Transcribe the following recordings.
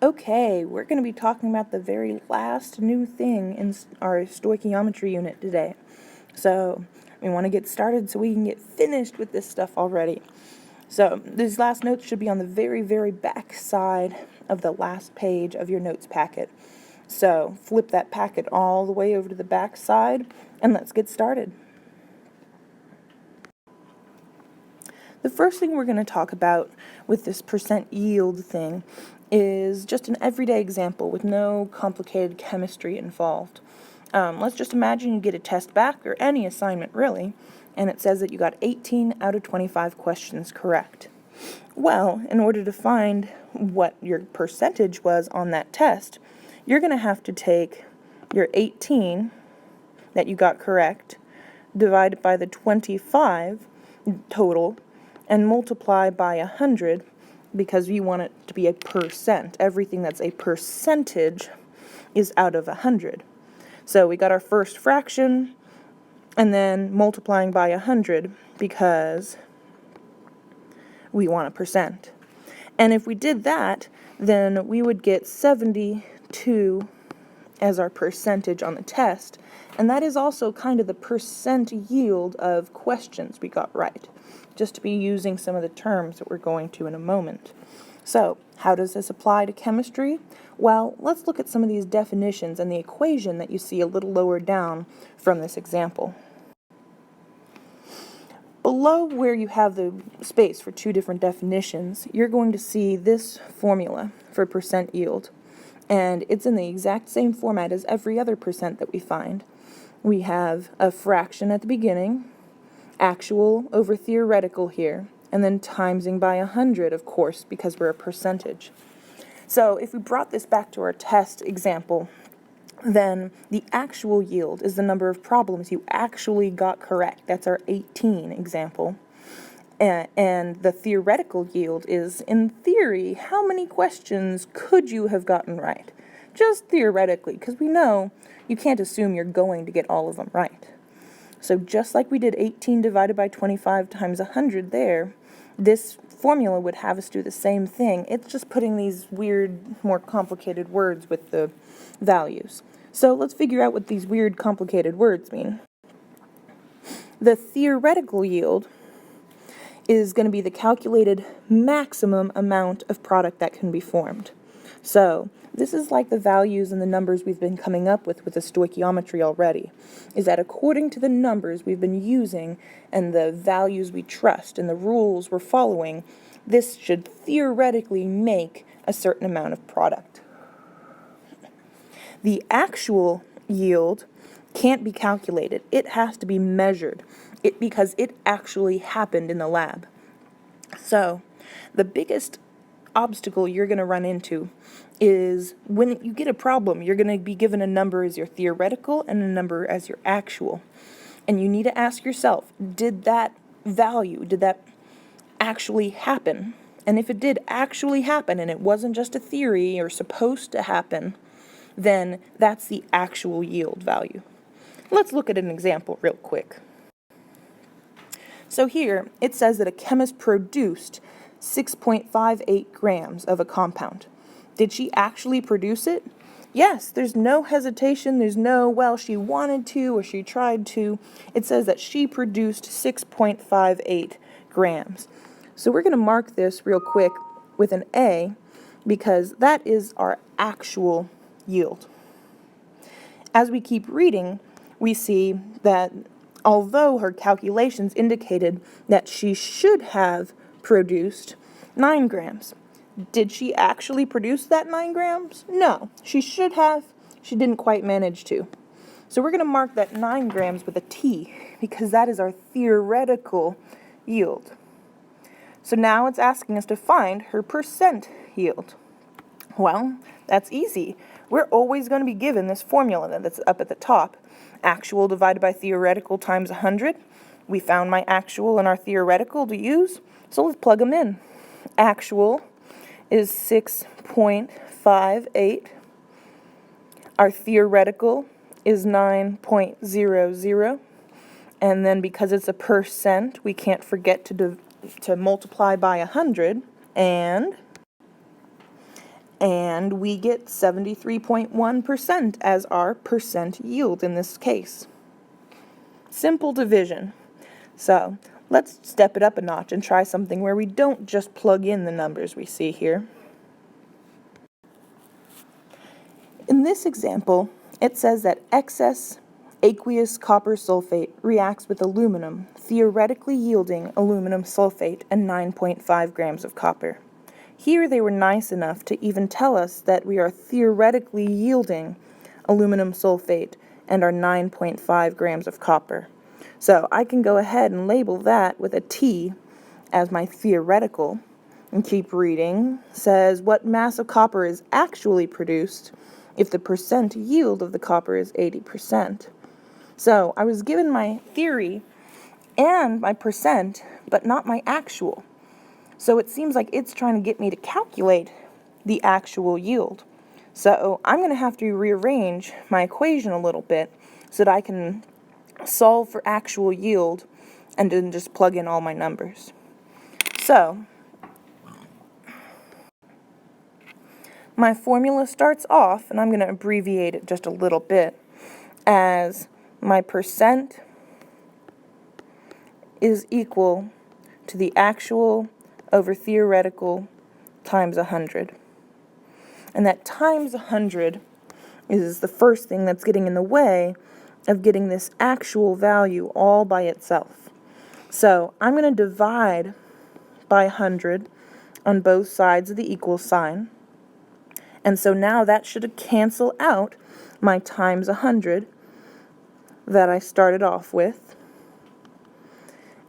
Okay, we're going to be talking about the very last new thing in our stoichiometry unit today. So, we want to get started so we can get finished with this stuff already. So, these last notes should be on the very, very back side of the last page of your notes packet. So, flip that packet all the way over to the back side, and let's get started. The first thing we're going to talk about with this percent yield thing is just an everyday example with no complicated chemistry involved. Let's just imagine you get a test back, or any assignment really, and it says that you got 18 out of 25 questions correct. Well, in order to find what your percentage was on that test, you're going to have to take your 18 that you got correct, divided by the 25 total, and multiply by 100, because you want it to be a percent. Everything that's a percentage is out of 100. So we got our first fraction, and then multiplying by 100 because we want a percent. And if we did that, then we would get 72 as our percentage on the test, and that is also kind of the percent yield of questions we got right, just to be using some of the terms that we're going to in a moment. So, how does this apply to chemistry? Well, let's look at some of these definitions and the equation that you see a little lower down from this example. Below where you have the space for two different definitions, you're going to see this formula for percent yield. And it's in the exact same format as every other percent that we find. We have a fraction at the beginning, actual over theoretical here, and then timesing by 100, of course, because we're a percentage. So if we brought this back to our test example, then the actual yield is the number of problems you actually got correct. That's our 18 example. And the theoretical yield is, in theory, how many questions could you have gotten right? Just theoretically, because we know you can't assume you're going to get all of them right. So just like we did 18 divided by 25 times 100 there, this formula would have us do the same thing. It's just putting these weird, more complicated words with the values. So let's figure out what these weird, complicated words mean. The theoretical yield is going to be the calculated maximum amount of product that can be formed. So this is like the values and the numbers we've been coming up with the stoichiometry already, is that according to the numbers we've been using and the values we trust and the rules we're following, this should theoretically make a certain amount of product. The actual yield can't be calculated. It has to be measured because it actually happened in the lab. So the biggest obstacle you're going to run into is when you get a problem, you're going to be given a number as your theoretical and a number as your actual. And you need to ask yourself, did that actually happen? And if it did actually happen and it wasn't just a theory or supposed to happen, then that's the actual yield value. Let's look at an example real quick. So here, it says that a chemist produced 6.58 grams of a compound. Did she actually produce it? Yes, there's no hesitation, there's no, well, she wanted to or she tried to. It says that she produced 6.58 grams. So we're going to mark this real quick with an A because that is our actual yield. As we keep reading, we see that although her calculations indicated that she should have produced 9 grams, did she actually produce that 9 grams? No, she should have. She didn't quite manage to. So we're going to mark that 9 grams with a T because that is our theoretical yield. So now it's asking us to find her percent yield. Well, that's easy. We're always going to be given this formula that's up at the top. Actual divided by theoretical times 100. We found my actual and our theoretical to use, so let's plug them in. Actual is 6.58. Our theoretical is 9.00. And then because it's a percent, we can't forget to multiply by 100. And and we get 73.1% as our percent yield in this case. Simple division. So let's step it up a notch and try something where we don't just plug in the numbers we see here. In this example, it says that excess aqueous copper sulfate reacts with aluminum, theoretically yielding aluminum sulfate and 9.5 grams of copper. Here they were nice enough to even tell us that we are theoretically yielding aluminum sulfate and our 9.5 grams of copper. So I can go ahead and label that with a T as my theoretical and keep reading. Says what mass of copper is actually produced if the percent yield of the copper is 80%. So I was given my theory and my percent, but not my actual. So it seems like it's trying to get me to calculate the actual yield. So I'm going to have to rearrange my equation a little bit so that I can solve for actual yield and then just plug in all my numbers. So my formula starts off, and I'm going to abbreviate it just a little bit, as my percent is equal to the actual over theoretical times 100. And that times 100 is the first thing that's getting in the way of getting this actual value all by itself. So I'm going to divide by 100 on both sides of the equal sign. And so now that should cancel out my times 100 that I started off with.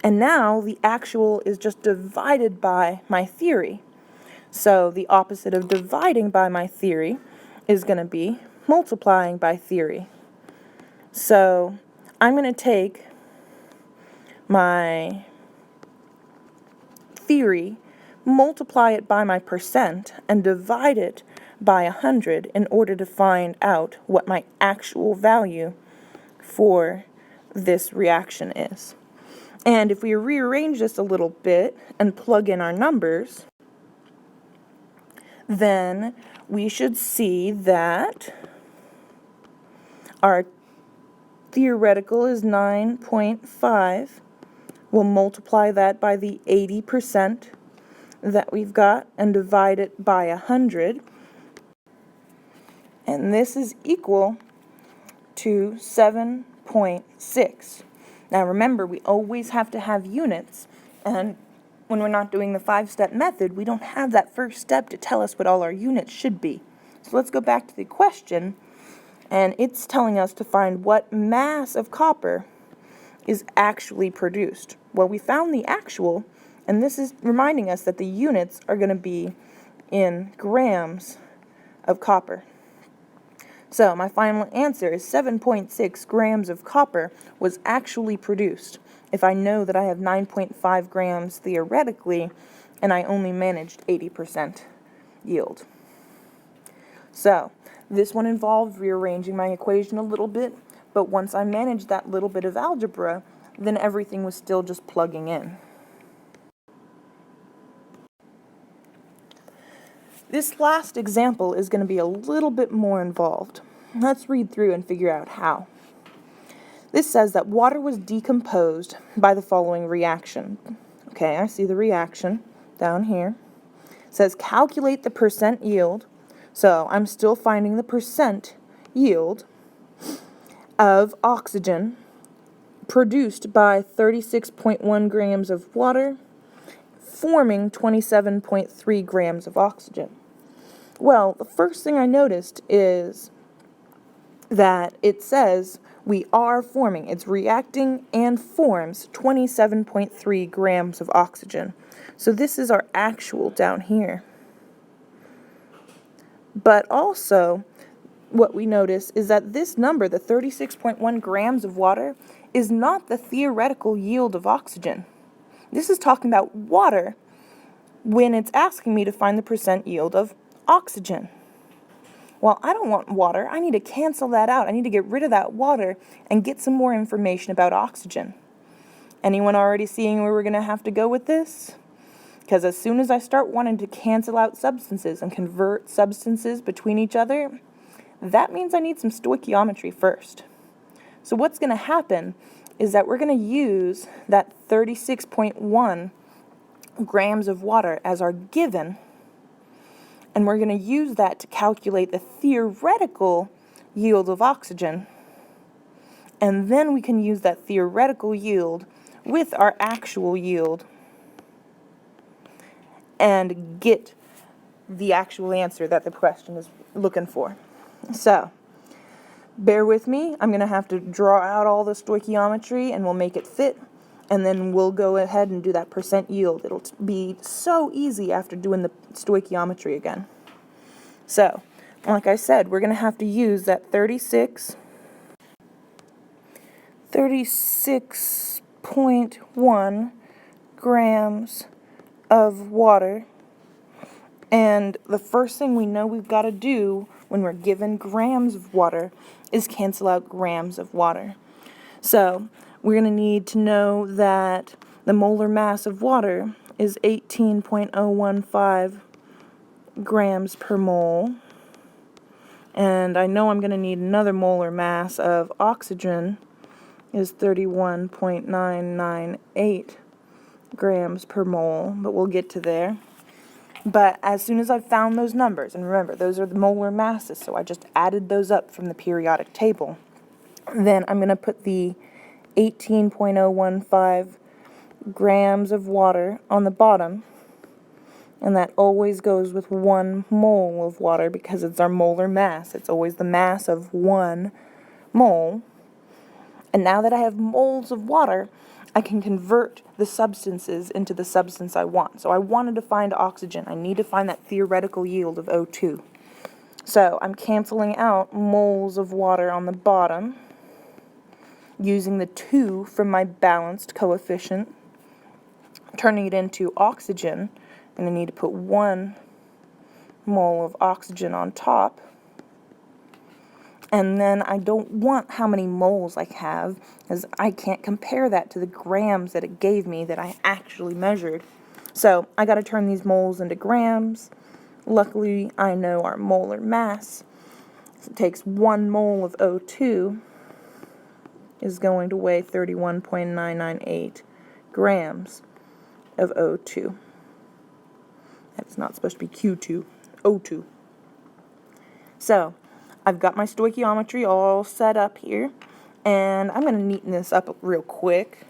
And now the actual is just divided by my theory. So the opposite of dividing by my theory is going to be multiplying by theory. So I'm going to take my theory, multiply it by my percent, and divide it by 100 in order to find out what my actual value for this reaction is. And if we rearrange this a little bit and plug in our numbers, then we should see that our theoretical is 9.5. We'll multiply that by the 80% that we've got and divide it by 100. And this is equal to 7.6. Now remember, we always have to have units, and when we're not doing the 5-step method, we don't have that first step to tell us what all our units should be. So let's go back to the question, and it's telling us to find what mass of copper is actually produced. Well, we found the actual, and this is reminding us that the units are going to be in grams of copper. So my final answer is 7.6 grams of copper was actually produced if I know that I have 9.5 grams theoretically and I only managed 80% yield. So this one involved rearranging my equation a little bit, but once I managed that little bit of algebra, then everything was still just plugging in. This last example is going to be a little bit more involved. Let's read through and figure out how. This says that water was decomposed by the following reaction. Okay, I see the reaction down here. It says calculate the percent yield. So I'm still finding the percent yield of oxygen produced by 36.1 grams of water, forming 27.3 grams of oxygen. Well, the first thing I noticed is that it says we are forming, it's reacting and forms 27.3 grams of oxygen. So this is our actual down here. But also, what we notice is that this number, the 36.1 grams of water, is not the theoretical yield of oxygen. This is talking about water when it's asking me to find the percent yield of oxygen. Well, I don't want water. I need to cancel that out. I need to get rid of that water and get some more information about oxygen. Anyone already seeing where we're going to have to go with this? Because as soon as I start wanting to cancel out substances and convert substances between each other, that means I need some stoichiometry first. So what's going to happen is that we're going to use that 36.1 grams of water as our given, and we're going to use that to calculate the theoretical yield of oxygen. And then we can use that theoretical yield with our actual yield and get the actual answer that the question is looking for. So, bear with me. I'm going to have to draw out all the stoichiometry and we'll make it fit. And then we'll go ahead and do that percent yield. It'll be so easy after doing the stoichiometry again. So, like I said, we're going to have to use that 36.1 grams of water. And the first thing we know we've got to do when we're given grams of water is cancel out grams of water. So we're going to need to know that the molar mass of water is 18.015 grams per mole. And I know I'm going to need another molar mass of oxygen is 31.998 grams per mole, but we'll get to there. But as soon as I've found those numbers, and remember, those are the molar masses, so I just added those up from the periodic table, then I'm going to put the 18.015 grams of water on the bottom, and that always goes with 1 mole of water because it's our molar mass. It's always the mass of 1 mole. And now that I have moles of water, I can convert the substances into the substance I want. So I wanted to find oxygen. I need to find that theoretical yield of O2. So I'm canceling out moles of water on the bottom, using the 2 from my balanced coefficient, turning it into oxygen. I'm going to need to put 1 mole of oxygen on top. And then I don't want how many moles I have, because I can't compare that to the grams that it gave me that I actually measured. So I got to turn these moles into grams. Luckily, I know our molar mass. So it takes 1 mole of O2 is going to weigh 31.998 grams of O2. That's not supposed to be Q2, O2. So I've got my stoichiometry all set up here, and I'm going to neaten this up real quick.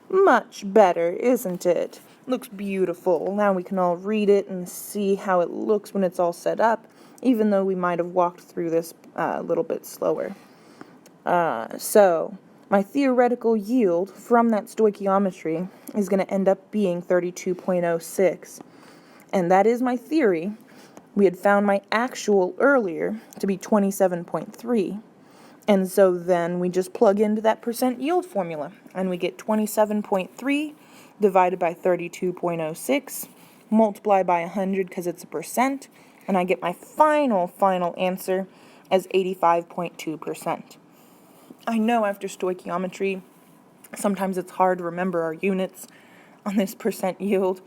Much better, isn't it? Looks beautiful. Now we can all read it and see how it looks when it's all set up, even though we might have walked through this a little bit slower. So my theoretical yield from that stoichiometry is going to end up being 32.06, and that is my theory. We had found my actual earlier to be 27.3, and so then we just plug into that percent yield formula, and we get 27.3 divided by 32.06, multiply by 100 because it's a percent, and I get my final answer as 85.2%. I know after stoichiometry, sometimes it's hard to remember our units on this percent yield,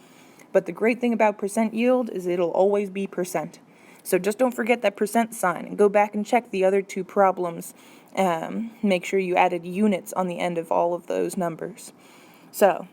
but the great thing about percent yield is it'll always be percent. So just don't forget that percent sign and go back and check the other 2 problems. Make sure you added units on the end of all of those numbers. So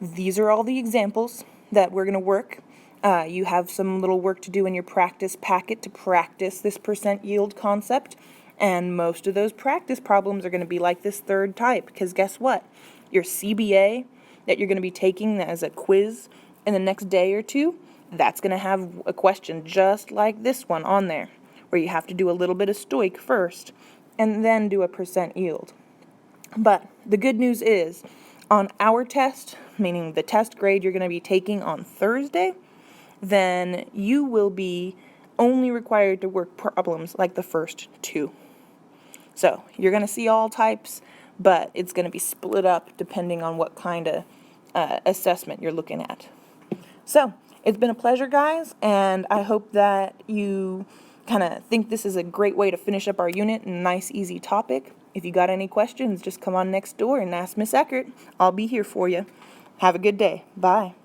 these are all the examples that we're going to work. You have some little work to do in your practice packet to practice this percent yield concept. And most of those practice problems are going to be like this third type, because guess what? Your CBA that you're going to be taking as a quiz in the next day or 2, that's going to have a question just like this one on there, where you have to do a little bit of stoich first and then do a percent yield. But the good news is, on our test, meaning the test grade you're going to be taking on Thursday, then you will be only required to work problems like the first 2. So you're going to see all types, but it's going to be split up depending on what kind of assessment you're looking at. So it's been a pleasure, guys, and I hope that you kind of think this is a great way to finish up our unit and a nice, easy topic. If you got any questions, just come on next door and ask Miss Eckert. I'll be here for you. Have a good day. Bye.